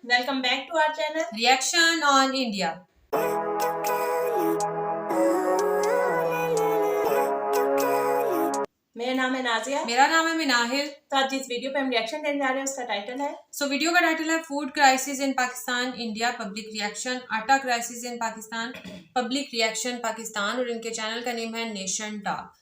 Welcome back to our channel Reaction on India. मेरा नाम है नाजिया। मेरा नाम है मिनाहिल। तो आज जिस वीडियो पे हम रिएक्शन देने जा रहे हैं उसका टाइटल है वीडियो का टाइटल है food crisis in Pakistan India public reaction, atta crisis in Pakistan public reaction Pakistan, और इनके चैनल का नेम है नेशन टॉक।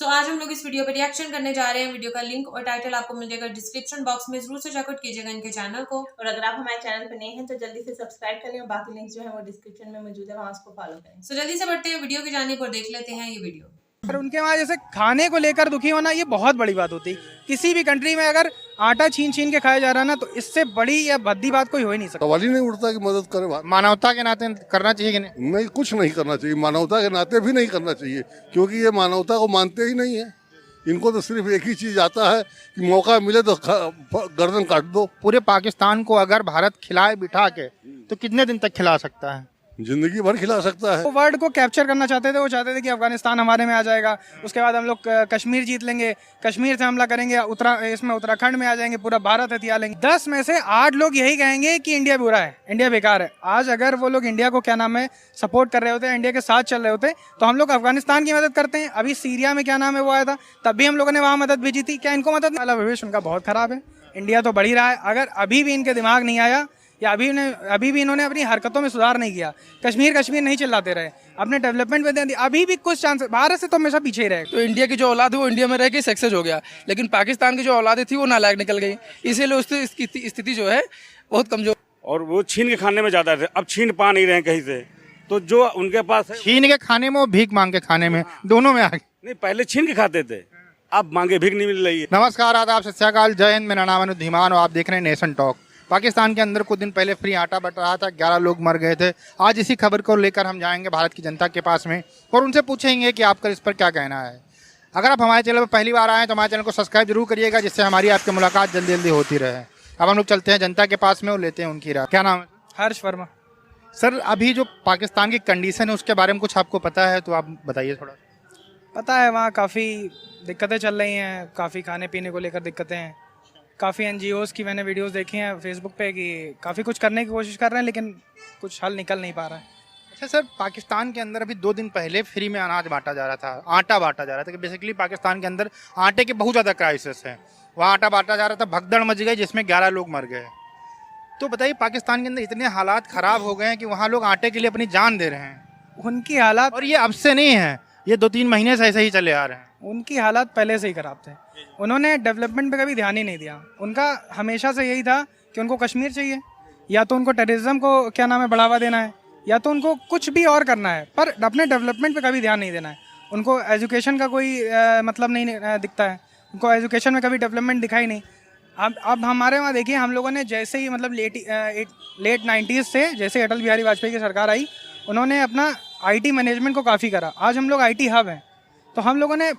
आज हम लोग इस वीडियो पर रिएक्शन करने जा रहे हैं। वीडियो का लिंक और टाइटल आपको मिल जाएगा डिस्क्रिप्शन बॉक्स में, जरूर से चेकआउट कीजिएगा इनके चैनल को। और अगर आप हमारे चैनल पर नए हैं तो जल्दी से सब्सक्राइब कर लें और बाकी लिंक्स जो है वो डिस्क्रिप्शन में मौजूद है, वहाँ उसको फॉलो करें। जल्दी से बढ़ते हैं वीडियो की जानिब और देख लेते हैं ये वीडियो। पर उनके वहाँ जैसे खाने को लेकर दुखी होना ये बहुत बड़ी बात होती है। किसी भी कंट्री में अगर आटा छीन छीन के खाया जा रहा है ना, तो इससे बड़ी या भद्दी बात कोई हो ही नहीं सकती। सवाल ही नहीं उठता कि मदद करे। मानवता के नाते करना चाहिए कि नहीं? नहीं, कुछ नहीं करना चाहिए। मानवता के नाते भी नहीं करना चाहिए, क्योंकि ये मानवता को मानते ही नहीं है। इनको तो सिर्फ एक ही चीज आता है कि मौका मिले तो गर्दन काट दो। पूरे पाकिस्तान को अगर भारत खिलाए बिठा के तो कितने दिन तक खिला सकता है? जिंदगी भर खिला सकता है। वो वर्ल्ड को कैप्चर करना चाहते थे। वो चाहते थे कि अफगानिस्तान हमारे में आ जाएगा, उसके बाद हम लोग कश्मीर जीत लेंगे, कश्मीर से हमला करेंगे, इसमें उत्तराखंड में आ जाएंगे, पूरा भारत हथिया लेंगे। 10 में से 8 लोग यही कहेंगे कि इंडिया बुरा है, इंडिया बेकार है। आज अगर वो लोग इंडिया को क्या नाम है सपोर्ट कर रहे होते, इंडिया के साथ चल रहे होते, तो हम लोग अफगानिस्तान की मदद करते हैं। अभी सीरिया में क्या नाम है वो आया था, तब भी हम लोगों ने वहाँ मदद भेजी थी। क्या इनको मदद वाला भविष्य उनका बहुत खराब है। इंडिया तो बढ़ ही रहा है। अगर अभी भी इनके दिमाग नहीं आया या अभी भी इन्होंने अपनी हरकतों में सुधार नहीं किया, कश्मीर नहीं चिल्लाते रहे, अपने डेवलपमेंट पे ध्यान दिया, अभी भी कुछ चांस भारत से तो हमेशा पीछे ही रहे। तो इंडिया की जो औलाद है वो इंडिया में रह के सक्सेस हो गया, लेकिन पाकिस्तान की जो औलादें थी वो नालायक निकल गई, इसीलिए उसकी स्थिति जो है बहुत कमजोर। और वो छीन के खाने में ज्यादा थे, अब छीन पा नहीं रहे कहीं से। तो जो उनके पास है, छीन के खाने में और भीख मांग के खाने में, दोनों में आगे। नहीं, पहले छीन के खाते थे, अब मांगे भीख नहीं मिल रही है। नमस्कार, आदाब, सत श्री अकाल, जय हिंद। मेरा नाम है धीमान और आप देख रहे हैं नेशन टॉक। पाकिस्तान के अंदर कुछ दिन पहले फ्री आटा बट रहा था, 11 लोग मर गए थे। आज इसी खबर को लेकर हम जाएंगे भारत की जनता के पास में और उनसे पूछेंगे कि आपका इस पर क्या कहना है। अगर आप हमारे चैनल पर पहली बार आए तो हमारे चैनल को सब्सक्राइब जरूर करिएगा, जिससे हमारी आपकी मुलाकात जल्दी जल्दी होती रहे। अब हम लोग चलते हैं जनता के पास में और लेते हैं उनकी राय। क्या नाम है? हर्ष वर्मा। सर, अभी जो पाकिस्तान की कंडीशन है उसके बारे में कुछ आपको पता है तो आप बताइए थोड़ा। पता है, वहाँ काफ़ी दिक्कतें चल रही हैं, काफ़ी खाने पीने को लेकर दिक्कतें हैं। काफ़ी NGOs की मैंने वीडियोस देखी हैं फेसबुक पे कि काफ़ी कुछ करने की कोशिश कर रहे हैं, लेकिन कुछ हल निकल नहीं पा रहा है। अच्छा सर, पाकिस्तान के अंदर अभी 2 दिन पहले फ्री में अनाज बांटा जा रहा था, आटा बांटा जा रहा था कि बेसिकली पाकिस्तान के अंदर आटे की बहुत ज़्यादा क्राइसिस है। वहाँ आटा बांटा जा रहा था, भगदड़ मच गई जिसमें 11 लोग मर गए। तो बताइए, पाकिस्तान के अंदर इतने हालात ख़राब हो गए हैं कि वहाँ लोग आटे के लिए अपनी जान दे रहे हैं। उनकी हालात, और ये अब से नहीं है, ये 2-3 महीने से ऐसे ही चले आ रहे हैं। उनकी हालात पहले से ही ख़राब थे। उन्होंने डेवलपमेंट पे कभी ध्यान ही नहीं दिया। उनका हमेशा से यही था कि उनको कश्मीर चाहिए, या तो उनको टेररिज्म को क्या नाम है बढ़ावा देना है, या तो उनको कुछ भी और करना है, पर अपने डेवलपमेंट पे कभी ध्यान नहीं देना है। उनको एजुकेशन का कोई मतलब नहीं दिखता है। उनको एजुकेशन में कभी डेवलपमेंट दिखा ही नहीं। अब हमारे वहाँ देखिए, हम लोगों ने जैसे ही मतलब लेट 90s से जैसे अटल बिहारी वाजपेयी की सरकार आई, उन्होंने अपना IT मैनेजमेंट को काफ़ी करा। आज हम लोग IT हब हैं, तो हम लोगों ने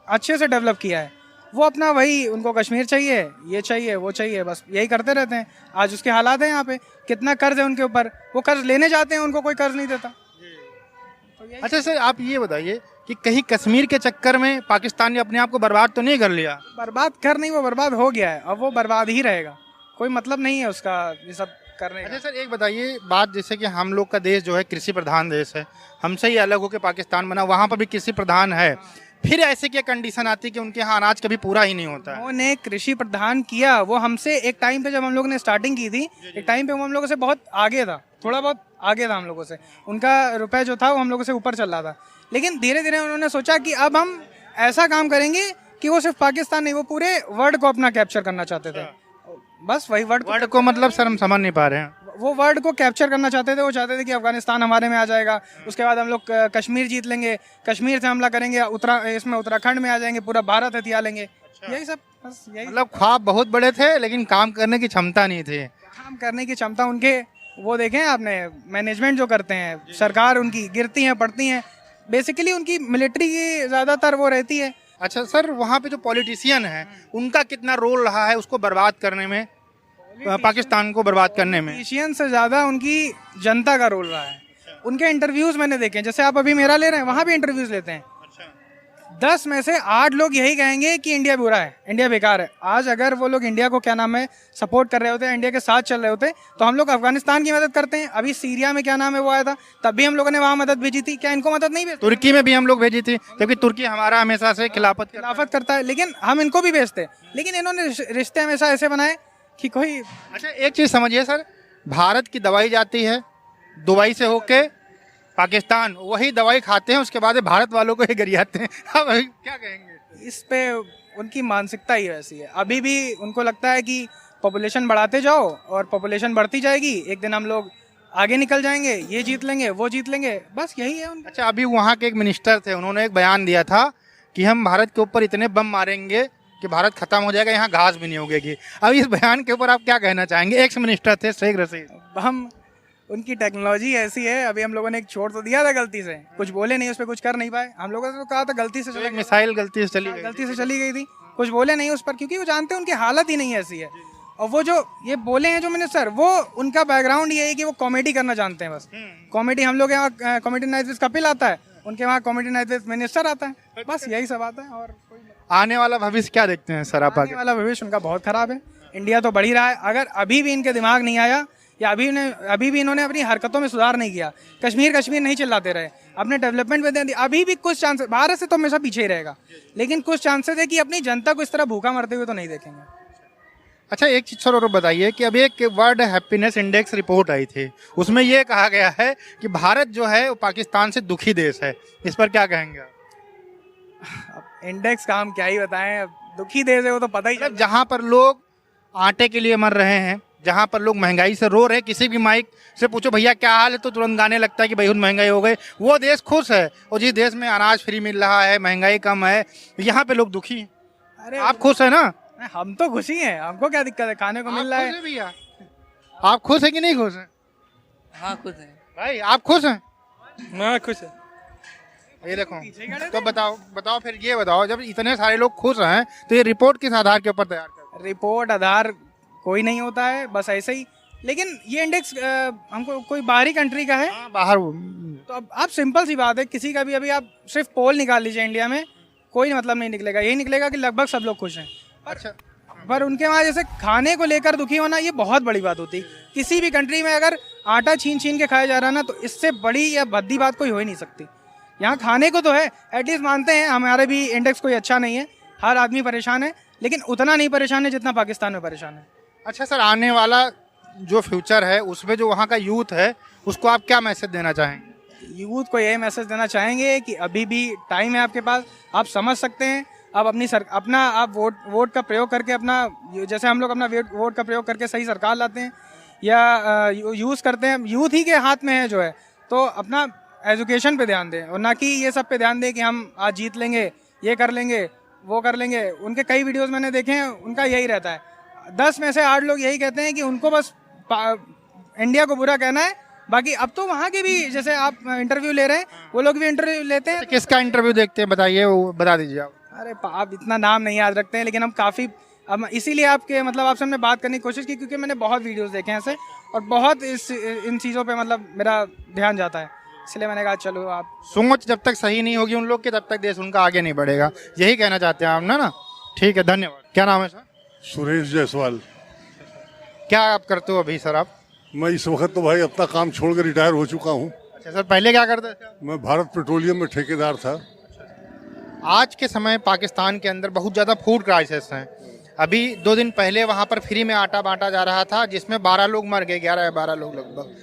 अच्छे से डेवलप किया है। वो अपना वही, उनको कश्मीर चाहिए, ये चाहिए, वो चाहिए, बस यही करते रहते हैं। आज उसके हालात हैं यहाँ पे, कितना कर्ज है उनके ऊपर, वो कर्ज लेने जाते हैं, उनको कोई कर्ज नहीं देता। तो अच्छा सर, आप ये बताइए कि कहीं कश्मीर के चक्कर में पाकिस्तान ने अपने आप को बर्बाद तो नहीं कर लिया? बर्बाद कर नहीं, वो बर्बाद हो गया है, अब वो बर्बाद ही रहेगा। कोई मतलब नहीं है उसका ये सब करने का। अच्छा सर, एक बताइए बात, जैसे कि हम लोग का देश जो है कृषि प्रधान देश है, हमसे ही अलग होकर पाकिस्तान बना, वहाँ पर भी कृषि प्रधान है, फिर ऐसे क्या कंडीशन आती है कि उनके यहाँ अनाज कभी पूरा ही नहीं होता है? उन्होंने कृषि प्रधान किया, वो हमसे एक टाइम पे जब हम लोगों ने स्टार्टिंग की थी, एक टाइम पे वो हम लोगों से बहुत आगे था, थोड़ा बहुत आगे था हम लोगों से। उनका रुपए जो था वो हम लोगों से ऊपर चल रहा था, लेकिन धीरे धीरे उन्होंने सोचा कि अब हम ऐसा काम करेंगे कि वो सिर्फ पाकिस्तान नहीं, वो पूरे वर्ल्ड को अपना कैप्चर करना चाहते थे। बस वही वर्ल्ड को मतलब सर हम समझ नहीं पा रहे हैं। वो वर्ल्ड को कैप्चर करना चाहते थे। वो चाहते थे कि अफगानिस्तान हमारे में आ जाएगा, उसके बाद हम लोग कश्मीर जीत लेंगे, कश्मीर से हमला करेंगे, इसमें उत्तराखंड में आ जाएंगे, पूरा भारत हथिया लेंगे। यही सब, बस यही। मतलब ख्वाब बहुत बड़े थे, लेकिन काम करने की क्षमता नहीं थी। काम करने की क्षमता उनके, वो देखें आपने, मैनेजमेंट जो करते हैं, सरकार उनकी गिरती हैं पड़ती हैं, बेसिकली उनकी मिलिट्री की ज़्यादातर वो रहती है। अच्छा सर, वहाँ पे जो पॉलिटिशियन है उनका कितना रोल रहा है उसको बर्बाद करने में, पाकिस्तान को बर्बाद करने में? पॉलिटिशियन से ज़्यादा उनकी जनता का रोल रहा है। उनके इंटरव्यूज़ मैंने देखे हैं, जैसे आप अभी मेरा ले रहे हैं, वहाँ भी इंटरव्यूज़ लेते हैं। 10 में से 8 लोग यही कहेंगे कि इंडिया बुरा है, इंडिया बेकार है। आज अगर वो लोग इंडिया को क्या नाम है सपोर्ट कर रहे होते हैं, इंडिया के साथ चल रहे होते, तो हम लोग अफगानिस्तान की मदद करते हैं। अभी सीरिया में क्या नाम है वो आया था, तब भी हम लोगों ने वहाँ मदद भेजी थी। क्या इनको मदद नहीं भेजी? तुर्की में भी हम लोग भेजी थी, क्योंकि तुर्की हमारा हमेशा से खिलाफत करता है, लेकिन हम इनको भी भेजते हैं। लेकिन इन्होंने रिश्ते हमेशा ऐसे बनाए कि कोई अच्छा एक चीज़ समझिए सर, भारत की दवाई जाती है दुबई से होके पाकिस्तान, वही दवाई खाते हैं, उसके बाद भारत वालों को ही गरियाते हैं। अब क्या कहेंगे इस पे? उनकी मानसिकता ही वैसी है। अभी भी उनको लगता है कि पॉपुलेशन बढ़ाते जाओ और पॉपुलेशन बढ़ती जाएगी, एक दिन हम लोग आगे निकल जाएंगे, ये जीत लेंगे, वो जीत लेंगे, बस यही है उनका। अच्छा अभी वहाँ के एक मिनिस्टर थे, उन्होंने एक बयान दिया था कि हम भारत के ऊपर इतने बम मारेंगे कि भारत खत्म हो जाएगा, यहाँ घास भी नहीं उगेगी। अब इस बयान के ऊपर आप क्या कहना चाहेंगे? एक्स मिनिस्टर थे शेख रशीद। हम उनकी टेक्नोलॉजी ऐसी है, अभी हम लोगों ने एक छोड़ तो दिया था गलती से, कुछ बोले नहीं, उस पर कुछ कर नहीं पाए। हम लोगों ने तो कहा था गलती से एक मिसाइल गलती से चली गई, गलती से चली गई थी, कुछ बोले नहीं उस पर, क्योंकि वो जानते हैं उनकी हालत ही नहीं ऐसी है। और वो जो ये बोले हैं जो मिनिस्टर, वो उनका बैकग्राउंड ये है कि वो कॉमेडी करना जानते हैं बस। कॉमेडी हम लोग यहाँ कॉमेडी नाइट विद कपिल आता है, उनके वहाँ कॉमेडी नाइट विद मिनिस्टर आता है, बस यही सब आता है। और कोई आने वाला भविष्य क्या देखते हैं सर आप? आने वाला भविष्य उनका बहुत खराब है। इंडिया तो बढ़ ही रहा है, अगर अभी भी इनके दिमाग नहीं आया या अभी भी इन्होंने अपनी हरकतों में सुधार नहीं किया, कश्मीर नहीं चिल्लाते रहे, अपने डेवलपमेंट पे ध्यान दिया, अभी भी कुछ चांसेस, भारत से तो हमेशा पीछे ही रहेगा, लेकिन कुछ चांसेस है कि अपनी जनता को इस तरह भूखा मरते हुए तो नहीं देखेंगे। अच्छा एक चीज़ और बताइए कि अभी एक वर्ल्ड हैप्पीनेस इंडेक्स रिपोर्ट आई थी, उसमें ये कहा गया है कि भारत जो है वो पाकिस्तान से दुखी देश है, इस पर क्या कहेंगे आप? अब इंडेक्स का हम क्या ही बताएं, अब दुखी देश है वो तो पता ही। मतलब जहाँ पर लोग आटे के लिए मर रहे हैं, जहाँ पर लोग महंगाई से रो रहे हैं, किसी भी माइक से पूछो भैया क्या हाल है तो तुरंत गाने लगता है कि भाई महंगाई हो गई, वो देश खुश है। और जिस देश में अनाज फ्री मिल रहा है, महंगाई कम है, यहाँ पे लोग दुखी हैं। अरे आप खुश है ना? हम तो खुशी हैं, हमको क्या दिक्कत है, खाने को मिल रहा है। भैया आप खुश है कि नहीं खुश है? हाँ खुश है भाई आप खुश हैं? मैं खुश है। ये देखो, तो बताओ फिर ये बताओ, जब इतने सारे लोग खुश हैं तो ये रिपोर्ट किस आधार के ऊपर तैयार करते हैं? रिपोर्ट आधार कोई नहीं होता है, बस ऐसे ही। लेकिन ये इंडेक्स हमको कोई बाहरी कंट्री का है, बाहर। तो अब आप सिंपल सी बात है, किसी का भी अभी आप सिर्फ पोल निकाल लीजिए इंडिया में, कोई मतलब नहीं निकलेगा, यही निकलेगा कि लगभग सब लोग खुश हैं। अच्छा पर उनके वहाँ जैसे खाने को लेकर दुखी होना ये बहुत बड़ी बात होती है। किसी भी कंट्री में अगर आटा छीन छीन के खाया जा रहा है ना, तो इससे बड़ी या भद्दी बात कोई हो ही नहीं सकती। यहाँ खाने को तो है, एटलीस्ट मानते हैं हमारे भी इंडेक्स कोई अच्छा नहीं है, हर आदमी परेशान है, लेकिन उतना नहीं परेशान है जितना पाकिस्तान में परेशान है। अच्छा सर, आने वाला जो फ्यूचर है उसमें जो वहाँ का यूथ है उसको आप क्या मैसेज देना चाहेंगे? यूथ को यही मैसेज देना चाहेंगे कि अभी भी टाइम है आपके पास, आप समझ सकते हैं, आप अपना आप वोट का प्रयोग करके अपना, जैसे हम लोग अपना वोट का प्रयोग करके सही सरकार लाते हैं या यूज़ करते हैं, यूथ ही के हाथ में है जो है, तो अपना एजुकेशन पे ध्यान दें और ना कि ये सब पे ध्यान दें कि हम आज जीत लेंगे, ये कर लेंगे, वो कर लेंगे। उनके कई वीडियोस मैंने देखे हैं, उनका यही रहता है। 10 में से 8 लोग यही कहते हैं कि उनको बस इंडिया को बुरा कहना है। बाकी अब तो वहाँ के भी, जैसे आप इंटरव्यू ले रहे हैं, वो लोग भी इंटरव्यू लेते हैं। किसका इंटरव्यू देखते हैं बताइए, वो बता दीजिए आप। अरे आप इतना नाम नहीं याद रखते हैं, लेकिन हम काफ़ी, अब इसीलिए आपके मतलब आपसे हमने बात करने की कोशिश की, क्योंकि मैंने बहुत वीडियोस देखे हैं ऐसे, और बहुत इन चीज़ों पे मतलब मेरा ध्यान जाता है, इसलिए मैंने कहा चलो आप। सोच जब तक सही नहीं होगी उन लोग की, तब तक देश उनका आगे नहीं बढ़ेगा, यही कहना चाहते हैं आप ना? ठीक है, धन्यवाद। क्या नाम है सर? सुरेश जायसवाल। क्या आप करते हो अभी सर आप? मैं इस वक्त तो भाई अपना काम छोड़कर रिटायर हो चुका हूँ। अच्छा सर, पहले क्या करते थे? मैं भारत पेट्रोलियम में ठेकेदार था। आज के समय पाकिस्तान के अंदर बहुत ज़्यादा फूड क्राइसिस हैं। अभी 2 दिन पहले वहाँ पर फ्री में आटा बांटा जा रहा था, जिसमें 12 लोग मर गए, 11 या 12 लोग लगभग।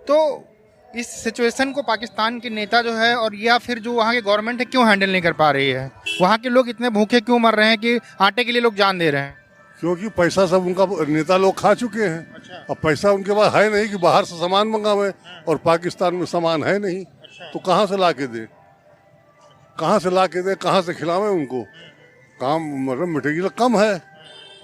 तो इस सिचुएशन को पाकिस्तान के नेता जो है और या फिर जो वहाँ की गवर्नमेंट है क्यों हैंडल नहीं कर पा रही है? वहाँ के लोग इतने भूखे क्यों मर रहे हैं कि आटे के लिए लोग जान दे रहे हैं? क्योंकि पैसा सब उनका नेता लोग खा चुके हैं। अच्छा। अब पैसा उनके पास है नहीं कि बाहर से सामान मंगावे, और पाकिस्तान में सामान है नहीं। अच्छा। तो कहाँ से ला के दे, कहाँ से ला के दे, कहाँ से खिलावे उनको? काम मतलब मटेरियल कम है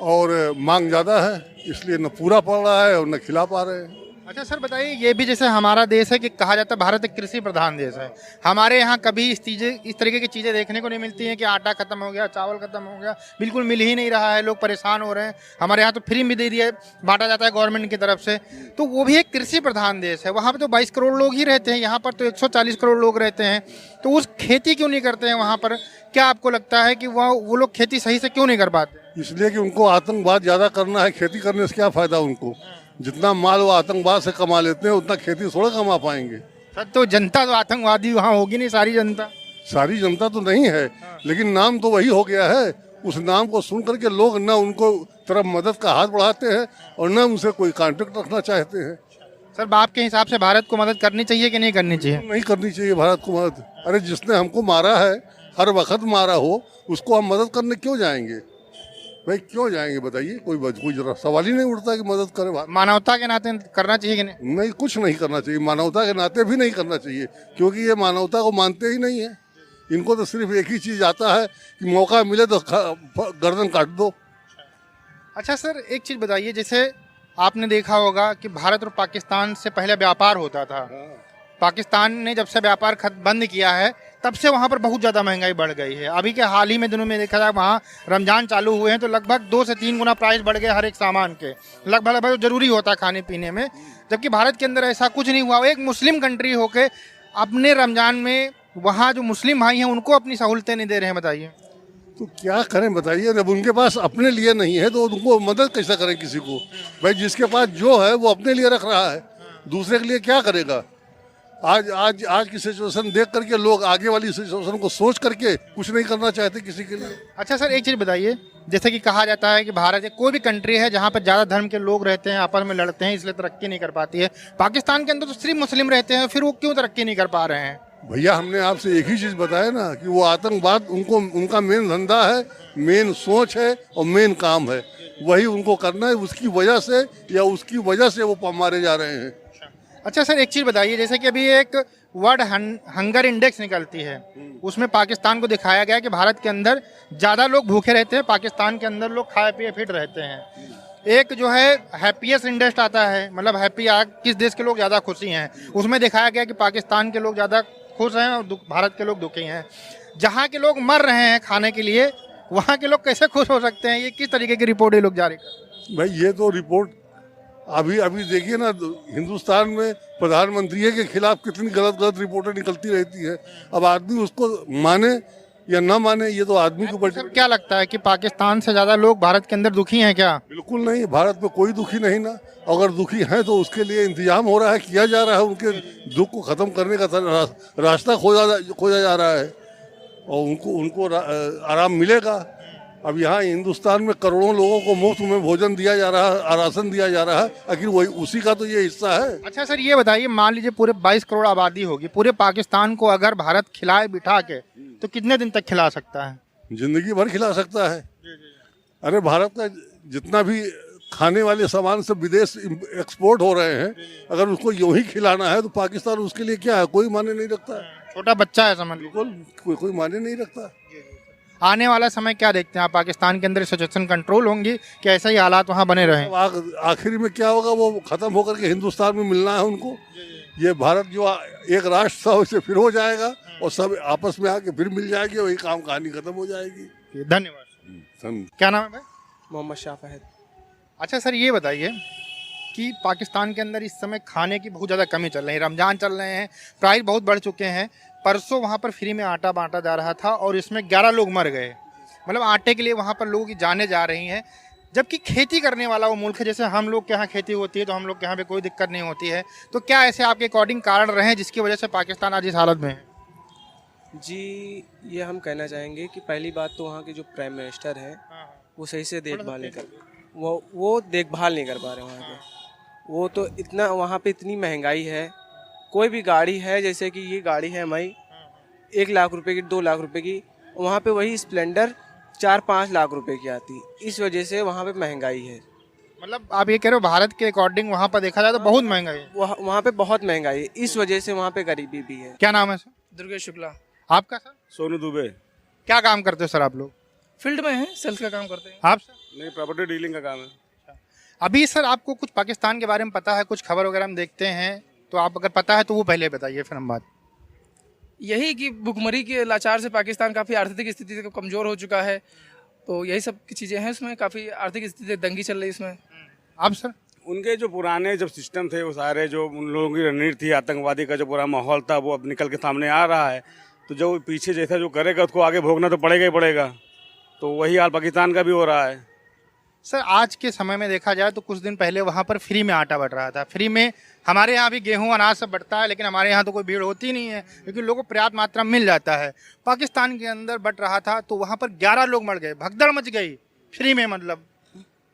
और मांग ज़्यादा है, इसलिए न पूरा पड़ रहा है और न खिला पा रहे हैं। अच्छा सर बताइए, ये भी जैसे हमारा देश है कि कहा जाता है भारत एक कृषि प्रधान देश है, हमारे यहाँ कभी इस तरीके की चीज़ें देखने को नहीं मिलती हैं कि आटा खत्म हो गया, चावल खत्म हो गया, बिल्कुल मिल ही नहीं रहा है, लोग परेशान हो रहे हैं। हमारे यहाँ तो फ्री में दे दिया, बांटा जाता है गवर्नमेंट की तरफ से। तो वो भी एक कृषि प्रधान देश है, वहाँ पर तो 22 करोड़ लोग ही रहते हैं, यहाँ पर तो 140 करोड़ लोग रहते हैं। तो उस खेती क्यों नहीं करते हैं वहाँ पर? क्या आपको लगता है कि वो लोग खेती सही से क्यों नहीं कर पाते? इसलिए कि उनको आतंकवाद ज़्यादा करना है, खेती करने से क्या फ़ायदा उनको? जितना माल वो आतंकवाद से कमा लेते हैं उतना खेती थोड़ा कमा पाएंगे। सर तो जनता तो आतंकवादी वहाँ होगी नहीं, सारी जनता तो नहीं है, लेकिन नाम तो वही हो गया है। उस नाम को सुन करके लोग ना उनको तरफ मदद का हाथ बढ़ाते हैं और ना उनसे कोई कॉन्टेक्ट रखना चाहते हैं। सर आपके हिसाब से भारत को मदद करनी चाहिए कि नहीं करनी चाहिए? नहीं करनी चाहिए भारत को मदद। अरे जिसने हमको मारा है, हर वक्त मारा हो, उसको हम मदद करने क्यों जाएंगे भाई? क्यों जाएंगे बताइए? कोई जरा सवाल ही नहीं उठता कि मदद करे। मानवता के नाते करना चाहिए कि नहीं? नहीं, कुछ नहीं करना चाहिए, मानवता के नाते भी नहीं करना चाहिए, क्योंकि ये मानवता को मानते ही नहीं है। इनको तो सिर्फ एक ही चीज़ आता है कि मौका मिले तो गर्दन काट दो। अच्छा सर एक चीज़ बताइए, जैसे आपने देखा होगा कि भारत और पाकिस्तान से पहले व्यापार होता था, पाकिस्तान ने जब से व्यापार बंद किया है तब से वहाँ पर बहुत ज़्यादा महंगाई बढ़ गई है। अभी के हाल ही में दिनों में देखा जाए वहाँ रमज़ान चालू हुए हैं तो लगभग 2 से 3 गुना प्राइस बढ़ गए हर एक सामान के, लगभग जरूरी होता है खाने पीने में। जबकि भारत के अंदर ऐसा कुछ नहीं हुआ। एक मुस्लिम कंट्री होके अपने रमज़ान में वहाँ जो मुस्लिम भाई हैं उनको अपनी सहूलतें नहीं दे रहे हैं, बताइए। तो क्या करें बताइए? जब उनके पास अपने लिए नहीं है तो उनको मदद कैसे करें किसी को? भाई जिसके पास जो है वो अपने लिए रख रहा है, दूसरे के लिए क्या करेगा? आज की सिचुएशन देख करके लोग आगे वाली सिचुएशन को सोच करके कुछ नहीं करना चाहते किसी के लिए। अच्छा सर एक चीज़ बताइए, जैसे कि कहा जाता है कि भारत एक कोई भी कंट्री है जहाँ पर ज़्यादा धर्म के लोग रहते हैं, आपस में लड़ते हैं, इसलिए तरक्की नहीं कर पाती है। पाकिस्तान के अंदर तो सिर्फ मुस्लिम रहते हैं, फिर वो क्यों तरक्की नहीं कर पा रहे हैं? भैया हमने आपसे एक ही चीज़ बताया ना कि वो आतंकवाद उनका मेन धंधा है, मेन सोच है और मेन काम है, वही उनको करना है। उसकी वजह से या उसकी वजह से वो मारे जा रहे हैं। अच्छा सर एक चीज़ बताइए, जैसे कि अभी एक वर्ल्ड हंगर इंडेक्स निकलती है, उसमें पाकिस्तान को दिखाया गया कि भारत के अंदर ज़्यादा लोग भूखे रहते हैं, पाकिस्तान के अंदर लोग खाए पिए फिट रहते हैं। एक जो है हैप्पीएस्ट इंडेक्स आता है, मतलब हैप्पी किस देश के लोग ज़्यादा खुशी हैं, उसमें दिखाया गया कि पाकिस्तान के लोग ज़्यादा खुश हैं और भारत के लोग दुखी हैं। जहाँ के लोग मर रहे हैं खाने के लिए, वहाँ के लोग कैसे खुश हो सकते हैं? ये किस तरीके की रिपोर्ट ये लोग जारी कर? भाई ये तो रिपोर्ट अभी देखिए ना, हिंदुस्तान में प्रधानमंत्री के खिलाफ कितनी गलत रिपोर्टें निकलती रहती है। अब आदमी उसको माने या ना माने ये तो आदमी के ऊपर। क्या लगता है कि पाकिस्तान से ज़्यादा लोग भारत के अंदर दुखी हैं क्या? बिल्कुल नहीं, भारत में कोई दुखी नहीं ना। अगर दुखी है तो उसके लिए इंतजाम हो रहा है, किया जा रहा है, उनके दुख को ख़त्म करने का रास्ता खोजा जा रहा है और उनको आराम मिलेगा। अब यहाँ हिंदुस्तान में करोड़ों लोगों को मुफ्त में भोजन दिया जा रहा है, राशन दिया जा रहा है, आखिर वही उसी का तो ये हिस्सा है। अच्छा सर ये बताइए, मान लीजिए पूरे 22 करोड़ आबादी होगी, पूरे पाकिस्तान को अगर भारत खिलाए बिठा के तो कितने दिन तक खिला सकता है? जिंदगी भर खिला सकता है। अरे भारत का जितना भी खाने वाले सामान सब विदेश एक्सपोर्ट हो रहे हैं, अगर उसको यूं ही खिलाना है तो पाकिस्तान उसके लिए क्या है? कोई माने नहीं रखता। छोटा बच्चा है समझ लीजिए, कोई माने नहीं रखता। आने वाला समय क्या देखते हैं आप? पाकिस्तान के अंदर सिचुएशन कंट्रोल होंगी कि ऐसे ही हालात वहाँ बने रहे? आखिर में क्या होगा, वो खत्म होकर के हिंदुस्तान में मिलना है उनको। ये भारत जो एक राष्ट्र था वैसे फिर हो जाएगा और सब आपस में आके फिर मिल जाएगी, वही काम कहानी खत्म हो जाएगी। धन्यवाद। क्या नाम है भाई? मोहम्मद शाह फहद। अच्छा सर ये बताइए कि पाकिस्तान के अंदर इस समय खाने की बहुत ज़्यादा कमी चल रही है, रमज़ान चल रहे हैं, प्राइस बहुत बढ़ चुके हैं। परसों वहाँ पर फ्री में आटा बांटा जा रहा था और इसमें 11 लोग मर गए, मतलब आटे के लिए वहाँ पर लोगों की जानें जा रही हैं। जबकि खेती करने वाला वो मुल्क है, जैसे हम लोग के यहाँ खेती होती है तो हम लोग के यहाँ पे कोई दिक्कत नहीं होती है। तो क्या ऐसे आपके अकॉर्डिंग कारण रहे जिसकी वजह से पाकिस्तान आज इस हालत में है? जी ये हम कहना चाहेंगे कि पहली बात तो वहाँ के जो प्राइम मिनिस्टर है वो सही से देखभाल नहीं कर, वो देखभाल नहीं कर पा रहे वहाँ पे। वो तो इतना वहाँ पे इतनी महंगाई है, कोई भी गाड़ी है, जैसे कि ये गाड़ी है हमारी 1 लाख रुपए की, 2 लाख रुपए की, वहाँ पे वही स्प्लेंडर 4-5 लाख रुपए की आती। इस वजह से वहाँ पे महंगाई है। मतलब आप ये कह रहे हो भारत के अकॉर्डिंग वहाँ पर देखा जाए तो बहुत महंगाई है? वहाँ पे बहुत महंगाई है, इस वजह से वहाँ पे गरीबी भी है। क्या नाम है सर? दुर्गेश शुक्ला। आपका सर? सोनू दुबे। क्या काम करते हो सर आप लोग? फील्ड में है, सेल्स का काम करते हैं। आप सर? नहीं, प्रॉपर्टी डीलिंग का काम है। अभी सर आपको कुछ पाकिस्तान के बारे में पता है, कुछ खबर वगैरह हम देखते हैं, तो आप अगर पता है तो वो पहले बताइए, फिर हम बात। यही कि भुखमरी के लाचार से पाकिस्तान काफ़ी आर्थिक स्थिति से कमज़ोर हो चुका है, तो यही सब की चीज़ें हैं इसमें, काफ़ी आर्थिक स्थिति दंगी चल रही है इसमें। आप सर? उनके जो पुराने जब सिस्टम थे वो सारे, जो उन लोगों की रणनीति थी, आतंकवादी का जो पूरा माहौल था, वो अब निकल के सामने आ रहा है। तो जो पीछे जैसा जो करेगा उसको आगे भोगना तो पड़ेगा ही पड़ेगा। तो वही हाल पाकिस्तान का भी हो रहा है। सर आज के समय में देखा जाए तो कुछ दिन पहले वहाँ पर फ्री में आटा बट रहा था, फ्री में। हमारे यहाँ भी गेहूं अनाज सब बटता है, लेकिन हमारे यहाँ तो कोई भीड़ होती नहीं है क्योंकि लोगों को पर्याप्त मात्रा में मिल जाता है। पाकिस्तान के अंदर बट रहा था तो वहाँ पर 11 लोग मर गए, भगदड़ मच गई फ्री में, मतलब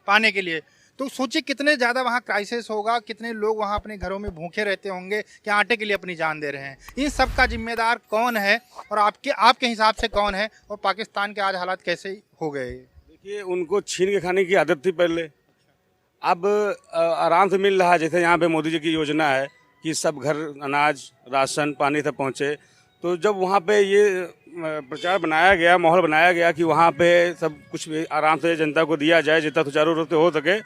पाने के लिए। तो सोचिए कितने ज़्यादा वहाँ क्राइसिस होगा, कितने लोग वहाँ अपने घरों में भूखे रहते होंगे कि आटे के लिए अपनी जान दे रहे हैं। इन सब का जिम्मेदार कौन है और आपके हिसाब से कौन है, और पाकिस्तान के आज हालात कैसे हो गए? देखिए, उनको छीन के खाने की आदत थी पहले, अब आराम से मिल रहा है। जैसे यहाँ पे मोदी जी की योजना है कि सब घर अनाज, राशन, पानी सब पहुँचे। तो जब वहाँ पे ये प्रचार बनाया गया, माहौल बनाया गया कि वहाँ पे सब कुछ आराम से जनता को दिया जाए जितना सुचारू रूप से हो सके,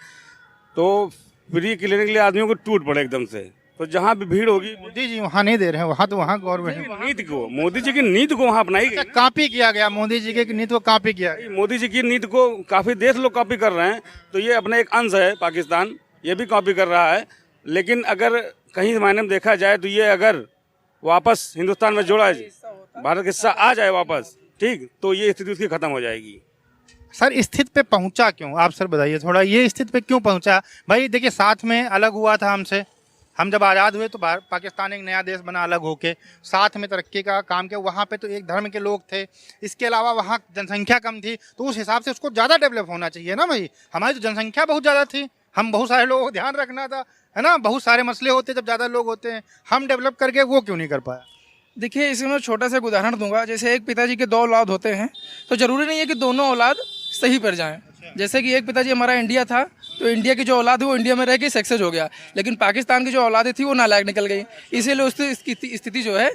तो फ्री के लेने के लिए आदमियों को टूट पड़े एकदम से। तो जहाँ भी भीड़ होगी, मोदी जी वहाँ नहीं दे रहे हैं, वहाँ तो वहाँ गवर्नमेंट नीति को, मोदी जी की नीति को वहाँ अपनाई गई। कॉपी किया गया, मोदी जी की नीति को कॉपी किया। मोदी जी की नीति को काफ़ी देश लोग कॉपी कर रहे हैं, तो ये अपना एक अंश है। पाकिस्तान ये भी कॉपी कर रहा है, लेकिन अगर कहीं मायने में देखा जाए तो ये अगर वापस हिंदुस्तान में जोड़ा जाए, भारत का हिस्सा आ जाए वापस, ठीक, तो ये स्थिति उसकी खत्म हो जाएगी। सर स्थिति पे पहुंचा क्यों, आप सर बताइए थोड़ा, ये स्थिति पे क्यों पहुंचा? भाई देखिए, साथ में अलग हुआ था हमसे, हम जब आज़ाद हुए तो पाकिस्तान एक नया देश बना अलग होके, साथ में तरक्की का काम किया। वहाँ पे तो एक धर्म के लोग थे, इसके अलावा वहाँ जनसंख्या कम थी, तो उस हिसाब से उसको ज़्यादा डेवलप होना चाहिए ना भाई। हमारी तो जनसंख्या बहुत ज़्यादा थी, हम बहुत सारे लोगों को ध्यान रखना था, है ना, बहुत सारे मसले होते जब ज़्यादा लोग होते हैं, हम डेवलप करके वो क्यों नहीं कर पाया? देखिए, इसमें मैं छोटा सा एक उदाहरण दूंगा। जैसे एक पिताजी के 2 औलाद होते हैं, तो ज़रूरी नहीं है कि दोनों औलाद सही पर जाएं। जैसे कि एक पिताजी हमारा इंडिया था, तो इंडिया की जो औलाद है वो इंडिया में रह के सक्सेस हो गया, लेकिन पाकिस्तान की जो औलादें थी वो नालायक निकल गई, इसीलिए उसकी स्थिति जो है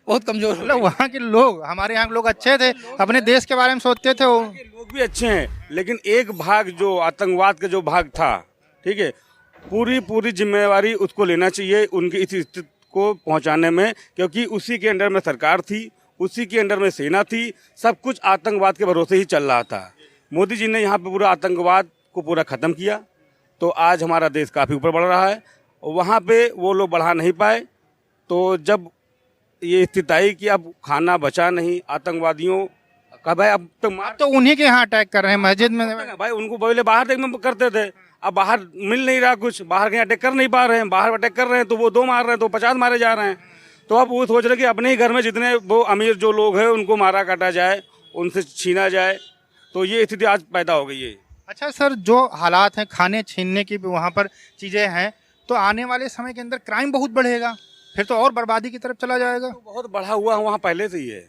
बहुत कमज़ोर हो। मतलब वहाँ के लोग, हमारे यहाँ के लोग अच्छे थे, अपने देश के बारे में सोचते थे, वो लोग भी अच्छे हैं, लेकिन एक भाग जो आतंकवाद का जो भाग था, ठीक है, पूरी जिम्मेवारी उसको लेना चाहिए उनकी इस स्थिति को पहुंचाने में, क्योंकि उसी के अंडर में सरकार थी, उसी के अंडर में सेना थी, सब कुछ आतंकवाद के भरोसे ही चल रहा था। मोदी जी ने यहाँ पे पूरा आतंकवाद को पूरा ख़त्म किया, तो आज हमारा देश काफ़ी ऊपर बढ़ रहा है। वहाँ पे वो लोग बढ़ा नहीं पाए, तो जब ये स्थिति आई कि अब खाना बचा नहीं, आतंकवादियों का भाई अब तो उन्हीं के यहाँ अटैक कर रहे हैं मस्जिद में। भाई उनको पहले बाहर देखने करते थे, अब बाहर मिल नहीं रहा कुछ, बाहर के अटैक कर नहीं पा रहे हैं, बाहर अटैक कर रहे हैं तो वो 2 मार रहे हैं तो 50 मारे जा रहे हैं। तो अब वो सोच रहे कि अपने ही घर में जितने वो अमीर जो लोग हैं उनको मारा काटा जाए, उनसे छीना जाए, तो ये स्थिति आज पैदा हो गई है। अच्छा सर, जो हालात हैं खाने छीनने की भी वहाँ पर चीज़ें हैं, तो आने वाले समय के अंदर क्राइम बहुत बढ़ेगा, फिर तो और बर्बादी की तरफ चला जाएगा। तो बहुत बढ़ा हुआ वहाँ पहले से ही है,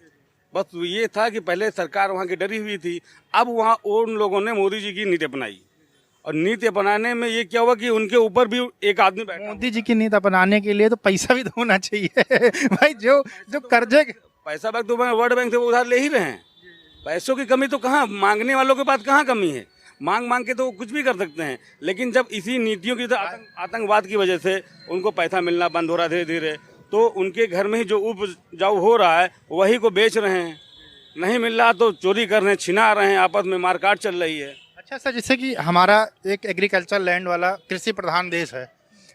बस ये था कि पहले सरकार वहाँ की डरी हुई थी, अब वहाँ उन लोगों ने मोदी जी की नीति अपनाई, और नीति अपनाने में ये क्या हुआ कि उनके ऊपर भी एक आदमी बैठा। मोदी जी की नीति अपनाने के लिए तो पैसा भी तो होना चाहिए भाई, जो कर्जे पैसा बैंक तो वर्ल्ड बैंक से वो उधार ले ही रहे हैं, पैसों की कमी तो कहाँ, मांगने वालों के पास कहाँ कमी है, मांग के तो कुछ भी कर सकते हैं। लेकिन जब इसी नीतियों की आतंकवाद की वजह से उनको पैसा मिलना बंद हो रहा है धीरे धीरे, तो उनके घर में ही जो उपजाऊ हो रहा है वही को बेच रहे हैं, नहीं मिल रहा तो चोरी कर रहे हैं, छिना रहे हैं, आपस में मारकाट चल रही है। अच्छा सर, जैसे कि हमारा एक एग्रीकल्चर लैंड वाला कृषि प्रधान देश है,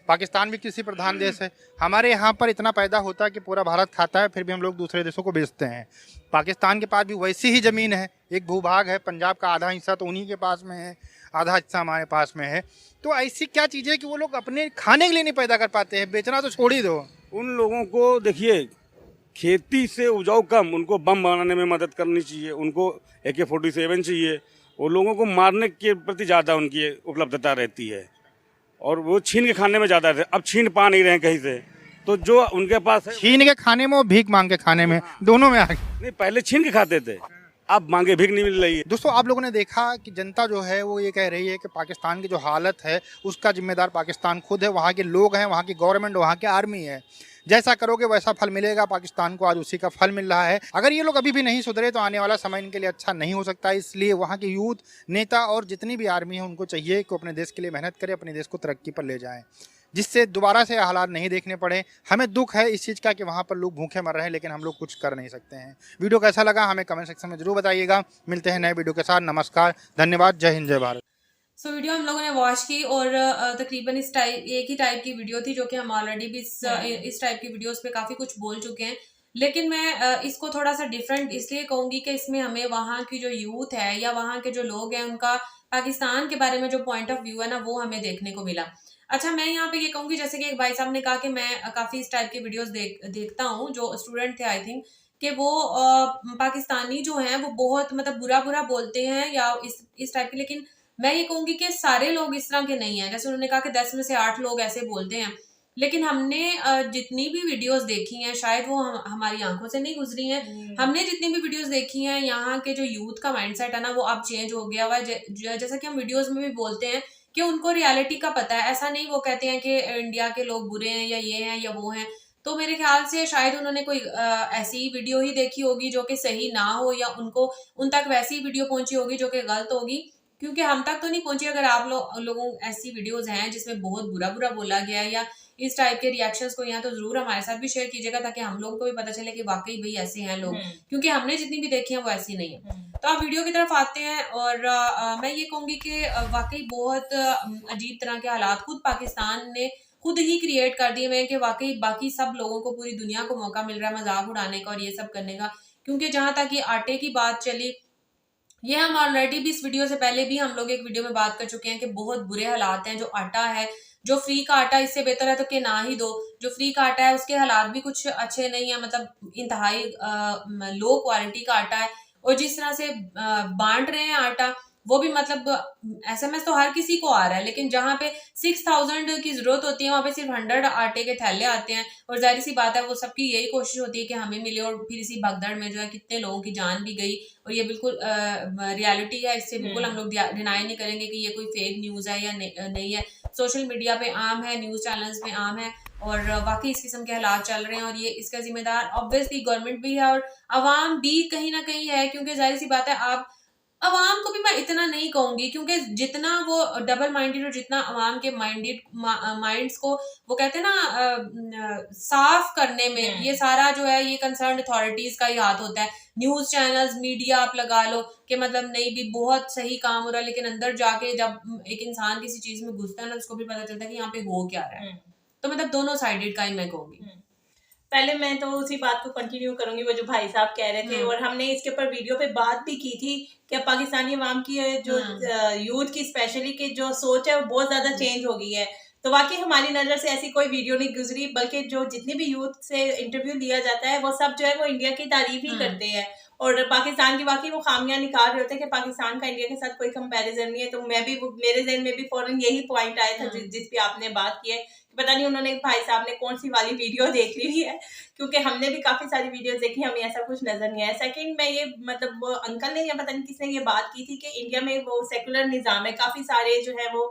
पाकिस्तान भी कृषि प्रधान देश है, हमारे यहाँ पर इतना पैदा होता है कि पूरा भारत खाता है, फिर भी हम लोग दूसरे देशों को बेचते हैं। पाकिस्तान के पास भी वैसी ही ज़मीन है, एक भूभाग है, पंजाब का आधा हिस्सा तो उन्हीं के पास में है, आधा हिस्सा हमारे पास में है। तो ऐसी क्या चीज़ें कि वो लोग अपने खाने के लिए नहीं पैदा कर पाते हैं, बेचना तो छोड़ ही दो। उन लोगों को देखिए, खेती से उपजाऊ कम, उनको बम बनाने में मदद करनी चाहिए, उनको AK-47 चाहिए, वो लोगों को मारने के प्रति ज़्यादा उनकी उपलब्धता रहती है, और वो छीन के खाने में ज़्यादा रहते। अब छीन पा नहीं रहे हैं कहीं से, तो जो उनके पास है छीन के खाने में और भीख मांग के खाने में, दोनों में आ गए। नहीं, पहले छीन के खाते थे, अब मांगे भीख नहीं मिल रही है। दोस्तों, आप लोगों ने देखा कि जनता जो है वो ये कह रही है कि पाकिस्तान की जो हालत है उसका जिम्मेदार पाकिस्तान खुद है, वहाँ के लोग हैं, वहाँ की गवर्नमेंट, वहाँ की आर्मी है। जैसा करोगे वैसा फल मिलेगा। पाकिस्तान को आज उसी का फल मिल रहा है। अगर ये लोग अभी भी नहीं सुधरे तो आने वाला समय इनके लिए अच्छा नहीं हो सकता। इसलिए वहाँ के यूथ, नेता और जितनी भी आर्मी है उनको चाहिए कि अपने देश के लिए मेहनत करें, अपने देश को तरक्की पर ले जाएं, जिससे दोबारा से हालात नहीं देखने पड़े। हमें दुख है इस चीज़ का कि वहाँ पर लोग भूखे मर रहे हैं, लेकिन हम लोग कुछ कर नहीं सकते हैं। वीडियो कैसा लगा हमें कमेंट सेक्शन में जरूर बताइएगा। मिलते हैं नए वीडियो के साथ। नमस्कार, धन्यवाद, जय हिंद, जय भारत। सो वीडियो हम लोगों ने वॉच की और तकरीबन इस टाइप एक ही टाइप की वीडियो थी, जो कि हम ऑलरेडी भी इस टाइप की वीडियोस पे काफ़ी कुछ बोल चुके हैं। लेकिन मैं इसको थोड़ा सा डिफरेंट इसलिए कहूँगी कि इसमें हमें वहाँ की जो यूथ है या वहाँ के जो लोग हैं उनका पाकिस्तान के बारे में जो पॉइंट ऑफ व्यू है ना, वो हमें देखने को मिला। अच्छा, मैं यहाँ पे ये कहूँगी, जैसे कि एक भाई साहब ने कहा कि मैं काफ़ी इस टाइप की वीडियोस देखता हूँ, जो स्टूडेंट थे आई थिंक, कि वो पाकिस्तानी जो हैं वो बहुत मतलब बुरा बुरा बोलते हैं या इस टाइप की। लेकिन मैं ये कहूँगी कि सारे लोग इस तरह के नहीं हैं। जैसे उन्होंने कहा कि 10 में से 8 लोग ऐसे बोलते हैं, लेकिन हमने जितनी भी वीडियोस देखी हैं, शायद वो हमारी आंखों से नहीं गुजरी हैं। हमने जितनी भी वीडियोस देखी हैं, यहाँ के जो यूथ का माइंडसेट है ना, वो अब चेंज हो गया हुआ है। जैसा कि हम वीडियोस में भी बोलते हैं कि उनको रियलिटी का पता है। ऐसा नहीं वो कहते हैं कि इंडिया के लोग बुरे हैं या ये हैं या वो हैं। तो मेरे ख्याल से शायद उन्होंने कोई ऐसी वीडियो ही देखी होगी जो कि सही ना हो, या उनको उन तक वैसी वीडियो पहुंची होगी जो कि गलत होगी, क्योंकि हम तक तो नहीं पहुंची। अगर आप लोगों ऐसी वीडियोस हैं जिसमें बहुत बुरा बुरा बोला गया है या इस टाइप के रिएक्शंस को, यहाँ तो जरूर हमारे साथ भी शेयर कीजिएगा, ताकि हम लोगों को भी पता चले कि वाकई भाई ऐसे हैं लोग, क्योंकि हमने जितनी भी देखी है वो ऐसी नहीं है। तो आप वीडियो की तरफ आते हैं और मैं ये कहूँगी कि वाकई बहुत अजीब तरह के हालात खुद पाकिस्तान ने खुद ही क्रिएट कर दिए हैं, कि वाकई बाकी सब लोगों को, पूरी दुनिया को मौका मिल रहा है मजाक उड़ाने का और ये सब करने का। क्योंकि जहां तक ये आटे की बात चली, ये हम ऑलरेडी भी इस वीडियो से पहले भी हम लोग एक वीडियो में बात कर चुके हैं कि बहुत बुरे हालात हैं। जो आटा है, जो फ्री का आटा, इससे बेहतर है तो कि ना ही दो। जो फ्री का आटा है उसके हालात भी कुछ अच्छे नहीं है, मतलब इंतहाई लो क्वालिटी का आटा है। और जिस तरह से बांट रहे हैं आटा, वो भी मतलब SMS तो हर किसी को आ रहा है, लेकिन जहाँ पे 6000 की जरूरत होती है वहाँ पे सिर्फ 100 आटे के थैले आते हैं। और जाहिर सी बात है वो सबकी यही कोशिश होती है कि हमें मिले, और फिर इसी भगदड़ में जो है कितने लोगों की जान भी गई। और ये बिल्कुल रियलिटी है, इससे बिल्कुल हम लोग डिनाई नहीं करेंगे कि ये कोई फेक न्यूज़ है या नहीं है। सोशल मीडिया पे आम है, न्यूज़ चैनल्स पे आम है, और वाकई इस किस्म के हालात चल रहे हैं। और ये इसका जिम्मेदार ऑब्वियसली गवर्नमेंट भी है और अवाम भी कहीं ना कहीं है, क्योंकि जाहिर सी बात है आप अवाम को भी मैं इतना नहीं कहूंगी, क्योंकि जितना वो डबल माइंडेड और जितना अवाम के माइंड्स को वो कहते हैं ना साफ करने में, ये सारा जो है ये कंसर्न अथॉरिटीज का ही हाथ होता है। न्यूज चैनल्स, मीडिया आप लगा लो कि मतलब नहीं भी बहुत सही काम हो रहा है, लेकिन अंदर जाके जब एक इंसान किसी चीज में घुसता है ना, उसको भी पता चलता है कि यहाँ पे हो क्या रहा है। तो मतलब दोनों साइडेड का ही मैं कहूंगी। पहले मैं तो उसी बात को कंटिन्यू करूंगी, वो जो भाई साहब कह रहे थे, और हमने इसके ऊपर वीडियो पे बात भी की थी कि पाकिस्तानी अवाम की जो यूथ की स्पेशली की जो सोच है वो बहुत ज्यादा चेंज हो गई है। तो वाकई हमारी नज़र से ऐसी कोई वीडियो नहीं गुजरी, बल्कि जो जितने भी यूथ से इंटरव्यू लिया जाता है वो सब जो है वो इंडिया की तारीफ ही करते हैं, और पाकिस्तान की वाकई वो खामियां निकाल रहे होते हैं कि पाकिस्तान का इंडिया के साथ कोई कंपैरिजन नहीं है। तो मैं भी, मेरे जहन में भी फौरन यही पॉइंट आया था जिस पे आपने बात की है। पता नहीं उन्होंने, भाई साहब ने कौन सी वाली वीडियो देख ली हुई है, क्योंकि हमने भी काफी सारी वीडियोस देखी, हमें ऐसा कुछ नजर नहीं आया। सेकंड, मैं ये मतलब वो अंकल ने या पता नहीं किसने ये बात की थी कि इंडिया में वो सेकुलर निजाम है, काफी सारे जो है वो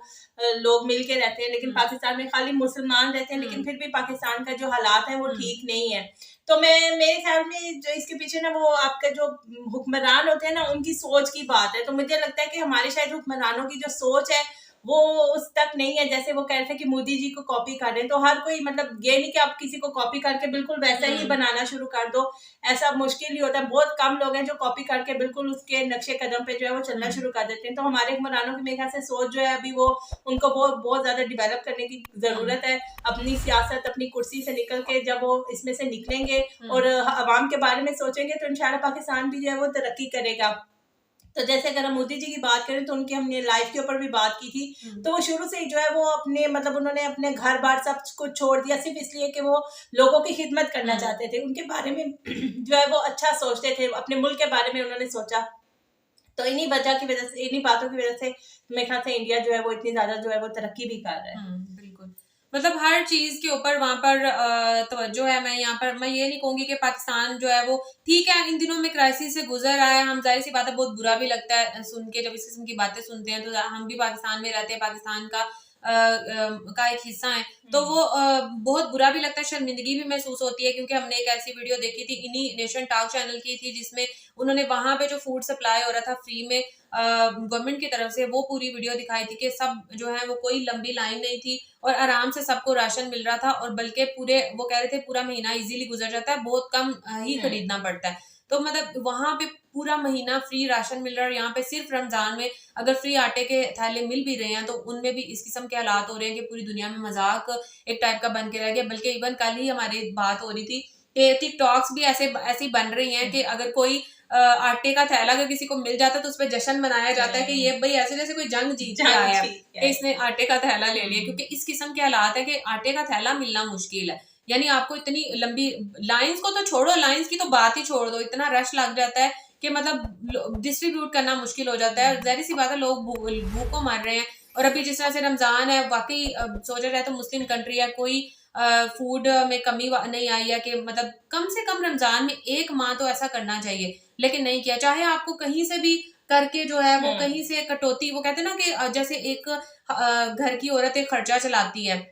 लोग मिल के रहते हैं, लेकिन पाकिस्तान में खाली मुसलमान रहते हैं, लेकिन फिर भी पाकिस्तान का जो हालात है वो ठीक नहीं है। तो मेरे ख्याल में जो इसके पीछे ना वो आपका जो हुक्मरान होते हैं ना, उनकी सोच की बात है। तो मुझे लगता है कि हमारे शायद हुक्मरानों की जो सोच है वो उस तक नहीं है। जैसे वो कह रहे थे कि मोदी जी को कॉपी कर रहे हैं, तो हर कोई मतलब ये नहीं कि आप किसी को कॉपी करके बिल्कुल वैसा ही बनाना शुरू कर दो, ऐसा मुश्किल ही होता है। बहुत कम लोग हैं जो कॉपी करके बिल्कुल उसके नक्शे कदम पे जो है वो चलना शुरू कर देते हैं। तो हमारे हुक्मरानों की मेरे ख्याल से सोच जो है अभी वो उनको बहुत ज्यादा डिवेलप करने की जरूरत है। अपनी सियासत, अपनी कुर्सी से निकल के जब वो इसमें से निकलेंगे और अवाम के बारे में सोचेंगे तो इंशाल्लाह पाकिस्तान भी जो है वो तरक्की करेगा। तो जैसे अगर हम मोदी जी की बात करें तो उनकी हमने लाइफ के ऊपर भी बात की थी, तो वो शुरू से जो है वो अपने मतलब उन्होंने अपने घर बार सब कुछ छोड़ दिया सिर्फ इसलिए कि वो लोगों की खिदमत करना चाहते थे। उनके बारे में जो है वो अच्छा सोचते थे, अपने मुल्क के बारे में उन्होंने सोचा। तो इन्हीं वजह की वजह से, इन्हीं बातों की वजह से मेरे ख्याल से इंडिया जो है वो इतनी ज्यादा जो है वो तरक्की भी कर रहा है। मतलब हर चीज के ऊपर वहां पर तवज्जो है। मैं यहाँ पर मैं ये नहीं कहूंगी कि पाकिस्तान जो है वो ठीक है, इन दिनों में क्राइसिस से गुजर रहा है। हम जाहिर सी बात है बहुत बुरा भी लगता है सुन के, जब इस किस्म की बातें सुनते हैं। तो हम भी पाकिस्तान में रहते हैं, पाकिस्तान का का एक हिस्सा हैं, तो वो बहुत बुरा भी लगता है, शर्मिंदगी भी महसूस होती है, क्योंकि हमने एक ऐसी वीडियो देखी थी, इन्हीं नेशन टॉक चैनल की थी, जिसमें उन्होंने वहां पे जो फूड सप्लाई हो रहा था फ्री में गवर्नमेंट की तरफ से, वो पूरी वीडियो दिखाई थी कि सब जो है वो कोई लंबी लाइन नहीं थी और आराम से सबको राशन मिल रहा था, और बल्कि पूरे वो कह रहे थे पूरा महीना इजीली गुजर जाता है, बहुत कम ही खरीदना पड़ता है। तो मतलब वहां पे पूरा महीना फ्री राशन मिल रहा है, और यहाँ पे सिर्फ रमजान में अगर फ्री आटे के थैले मिल भी रहे हैं तो उनमें भी इस किस्म के हालात हो रहे हैं कि पूरी दुनिया में मजाक एक टाइप का बन के रह गया। बल्कि इवन कल ही हमारी बात हो रही थी कि टिकटॉक्स भी ऐसी बन रही हैं कि अगर कोई आटे का थैला अगर किसी को मिल जाता है तो उस पर जश्न मनाया जाता है कि ये भाई ऐसे जैसे कोई जंग जीत के आया है कि इसने आटे का थैला ले लिया, क्योंकि इस किस्म के हालात है कि आटे का थैला मिलना मुश्किल है। यानी आपको इतनी लंबी लाइंस को तो छोड़ो, लाइंस की तो बात ही छोड़ दो, इतना रश लग जाता है कि मतलब डिस्ट्रीब्यूट करना मुश्किल हो जाता है। जाहिर सी बात है लोग भूख को मर रहे हैं, और अभी जिस तरह से रमजान है, वाकई सोचा जाए तो मुस्लिम कंट्री है, कोई फूड में कमी नहीं आई है कि मतलब कम से कम रमजान में एक माह तो ऐसा करना चाहिए, लेकिन नहीं किया। चाहे आपको कहीं से भी करके जो है वो कहीं से कटौती, वो कहते हैं ना कि जैसे एक घर की औरत एक खर्चा चलाती है,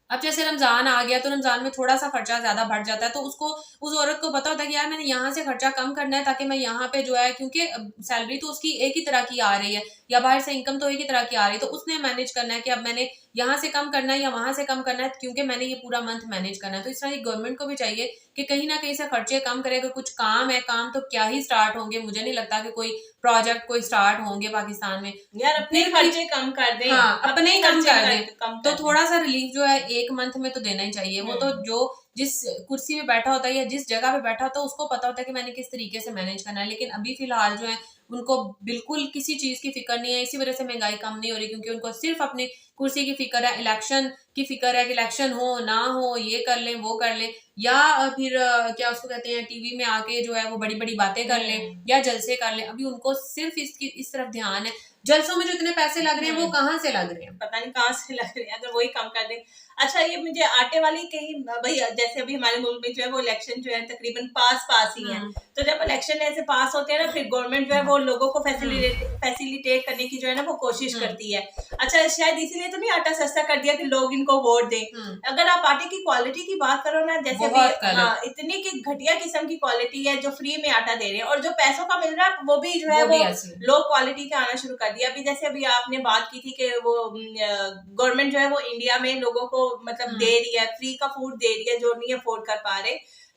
अब जैसे रमजान आ गया तो रमजान में थोड़ा सा खर्चा ज्यादा बढ़ जाता है, तो उसको उस औरत को पता होता है कि यार मैंने यहाँ से खर्चा कम करना है ताकि मैं यहाँ पे जो है, क्योंकि सैलरी तो उसकी एक ही तरह की आ रही है या बाहर से इनकम तो एक ही तरह की आ रही है, तो उसने मैनेज करना है कि अब मैंने यहाँ से कम करना है या वहां से कम करना है, क्योंकि मैंने ये पूरा मंथ मैनेज करना है। तो इस तरह गवर्नमेंट को भी चाहिए कि कहीं ना कहीं से खर्चे कम करे। अगर कुछ काम है, काम तो क्या ही स्टार्ट होंगे, मुझे नहीं लगता कि कोई प्रोजेक्ट कोई स्टार्ट होंगे पाकिस्तान में, यार अपने खर्चे कम कर दें। हाँ, अपने ही कम कर दें, तो दें। थोड़ा सा रिलीफ जो है एक मंथ में तो देना ही चाहिए। वो तो जो जिस कुर्सी में बैठा होता है या जिस जगह पे बैठा होता है उसको पता होता है कि मैंने किस तरीके से मैनेज करना है, लेकिन अभी फिलहाल जो है उनको बिल्कुल किसी चीज की फिक्र नहीं है। इसी वजह से महंगाई कम नहीं हो रही, क्योंकि उनको सिर्फ अपनी कुर्सी की फिक्र है, इलेक्शन की फिक्र है कि इलेक्शन हो ना हो, ये कर लें वो कर लें, या फिर क्या उसको कहते हैं टीवी में आके जो है वो बड़ी बड़ी बातें कर लें या जलसे कर लें। अभी उनको सिर्फ इस तरफ ध्यान है। जलसों में जो इतने पैसे लग रहे हैं वो कहाँ से लग रहे हैं, पता नहीं कहाँ से लग रहे हैं, अगर वही कम कर दें। अच्छा, ये मुझे आटे वाली कहीं भाई, जैसे अभी हमारे मुल्क में जो है वो इलेक्शन जो है तकरीबन पास ही है, तो जब इलेक्शन ऐसे पास होते हैं ना, फिर गवर्नमेंट जो है वो लोगों को फैसिलिटेट करने की जो है ना वो कोशिश करती है। अच्छा, शायद इसीलिए तो नहीं आटा सस्ता कर दिया कि लोग इनको वोट दें। अगर आप आटे की क्वालिटी की बात करो ना, जैसे अभी इतनी की घटिया किस्म की क्वालिटी है जो फ्री में आटा दे रहे हैं, और जो पैसों का मिल रहा है वो भी जो है वो लो क्वालिटी का आना शुरू कर दिया। अभी जैसे अभी आपने बात की थी कि वो गवर्नमेंट जो है वो इंडिया में लोगों को मतलब दे रही है, फ्री का फूड दे रही है जो नहीं अफोर्ड कर पा रहे,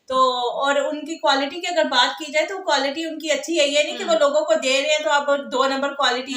तो और उनकी क्वालिटी की अगर बात की जाए तो क्वालिटी उनकी अच्छी है। ये नहीं कि वो लोगों को दे रहे हैं तो आप 2 नंबर क्वालिटी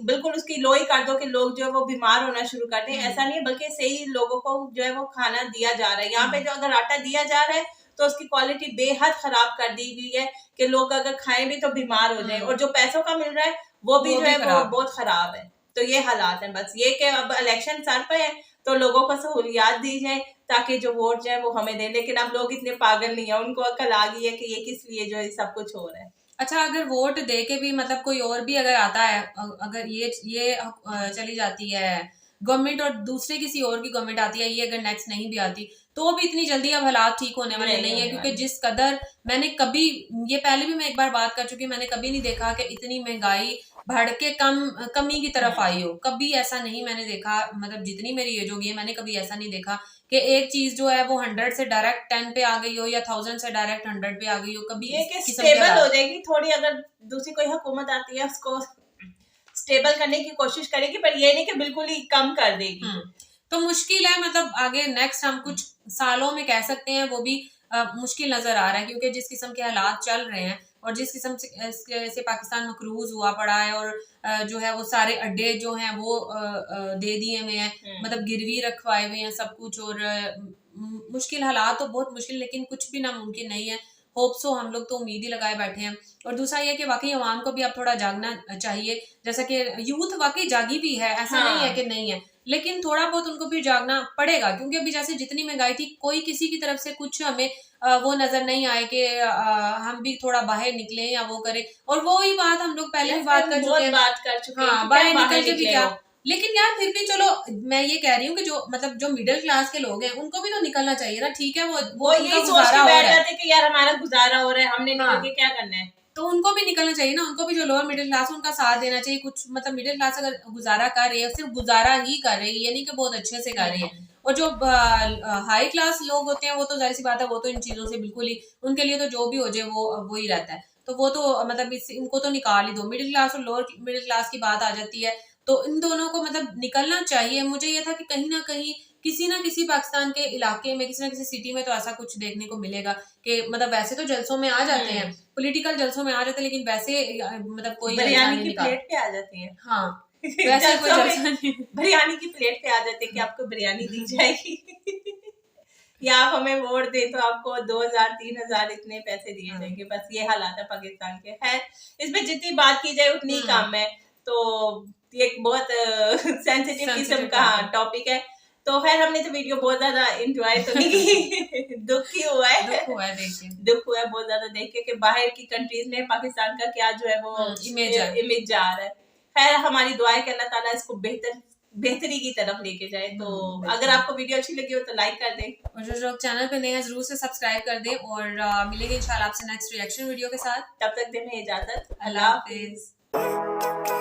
बिल्कुल उसकी लो ही कर दो कि लोग जो है वो बीमार होना शुरू कर दें, ऐसा नहीं है, बल्कि सही लोगों को जो है वो खाना दिया जा रहा है। यहाँ पे जो अगर आटा दिया जा रहा है तो उसकी क्वालिटी बेहद खराब कर दी गई है कि लोग अगर खाएं भी तो बीमार हो जाए, और जो पैसों का मिल रहा है वो भी जो है वो बहुत खराब है। तो ये हालात है, बस ये कि अब इलेक्शन सर पे है तो लोगों को सहूलियात दी जाए ताकि जो वोट जाए वो हमें दे, लेकिन अब लोग इतने पागल नहीं है, उनको अकल आ गई है कि ये किस लिए जो है सब कुछ हो रहा है। अच्छा, अगर वोट दे के भी मतलब कोई और भी अगर आता है, अगर ये चली जाती है गवर्नमेंट और दूसरे किसी और की गवर्नमेंट आती है, ये अगर नेक्स्ट नहीं भी आती तो भी इतनी जल्दी अब हालात ठीक होने वाले नहीं है, क्योंकि जिस कदर मैंने कभी, ये पहले भी मैं एक बार बात कर चुकी, मैंने कभी नहीं देखा कि इतनी महंगाई बढ़ के कमी की तरफ आई हो। कभी ऐसा नहीं मैंने देखा, मतलब जितनी मेरी एज होगी है मैंने कभी ऐसा नहीं देखा कि एक चीज जो है वो 100 से डायरेक्ट 10 पे आ गई हो या 1000 से डायरेक्ट 100 पे आ गई हो। कभी ये कि स्टेबल हो जाएगी थोड़ी, अगर दूसरी कोई हुकूमत आती है उसको स्टेबल करने की कोशिश करेगी, पर ये नहीं कि बिल्कुल ही कम कर देगी। तो मुश्किल है, मतलब आगे नेक्स्ट हम कुछ सालों में कह सकते हैं वो भी मुश्किल नजर आ रहा है, क्योंकि जिस किस्म के हालात चल रहे हैं और जिस किस्म से पाकिस्तान मकरूज हुआ पड़ा है, और जो है वो सारे अड्डे जो हैं वो दे दिए हुए हैं, मतलब गिरवी रखवाए हुए हैं सब कुछ, और मुश्किल हालात तो बहुत मुश्किल, लेकिन कुछ भी नामुमकिन नहीं है। होप सो, हम लोग तो उम्मीद ही लगाए बैठे हैं। और दूसरा ये कि वाकई अवाम को भी अब थोड़ा जागना चाहिए, जैसा कि यूथ वाकई जागी भी है, ऐसा नहीं है कि नहीं है, लेकिन थोड़ा बहुत उनको भी जागना पड़ेगा, क्योंकि अभी जैसे जितनी महंगाई थी कोई किसी की तरफ से कुछ हमें वो नजर नहीं आए कि हम भी थोड़ा बाहर निकले या वो करें। और वो ही बात हम लोग पहले भी बात कर चुके हैं, हाँ, बाहर निकल के भी क्या, लेकिन यार फिर भी चलो मैं ये कह रही हूँ कि जो मिडिल क्लास के लोग हैं उनको भी तो निकलना चाहिए ना। ठीक है, वो यही सोच के बैठ जाते कि यार हमारा गुजारा हो रहा है, हमने निकल के क्या करना है। तो उनको भी निकलना चाहिए ना, उनको भी जो लोअर मिडिल क्लास उनका साथ देना चाहिए। कुछ मतलब मिडिल क्लास अगर गुजारा कर रही है, सिर्फ गुजारा ही कर रही है, ये नहीं कि बहुत अच्छे से कर रही है। और जो हाई क्लास लोग होते हैं वो तो जाहिर सी बात है, वो तो इन चीज़ों से बिल्कुल ही, उनके लिए तो जो भी हो जाए वो ही रहता है। तो वो तो मतलब इनको तो निकाल ही दो। मिडिल क्लास और लोअर मिडिल क्लास की बात आ जाती है, तो इन दोनों को मतलब निकलना चाहिए। मुझे ये था कि कहीं ना कहीं किसी ना किसी पाकिस्तान के इलाके में, किसी ना किसी सिटी में तो ऐसा कुछ देखने को मिलेगा कि मतलब वैसे तो जलसों में आ जाते हैं, पॉलिटिकल जलसों में आ जाते हैं, लेकिन वैसे मतलब कोई बिरयानी की प्लेट पे आ जाती है। हाँ वैसे कोई जलसा नहीं। बिरयानी की प्लेट पे आ जाते हैं कि आपको बिरयानी दी जाएगी या आप हमें वोट दें तो आपको 2000-3000 इतने पैसे दिए जाएंगे। बस ये हालात है पाकिस्तान के। है इसमें जितनी बात की जाए उतनी कम है। तो ये एक बहुत सेंसिटिव किस्म का टॉपिक है। तो खैर हमने तो वीडियो बहुत ज्यादा एंजॉय तो नहीं की दुख ही हुआ है दुख हुआ है बहुत ज्यादा देख के कि बाहर की कंट्रीज में पाकिस्तान का क्या जो है वो इमेज जा रहा है। खैर हमारी दुआ है कि अल्लाह ताला इसको बेहतरी की तरफ लेके जाए। तो अगर आपको वीडियो अच्छी लगी हो तो लाइक कर दें, और जो लोग चैनल पे नए हैं जरूर से सब्सक्राइब कर दें। और मिलेंगे इंशाल्लाह आपसे नेक्स्ट रिएक्शन वीडियो के साथ। तब तक दें इजाजत। अल्लाह हाफिज।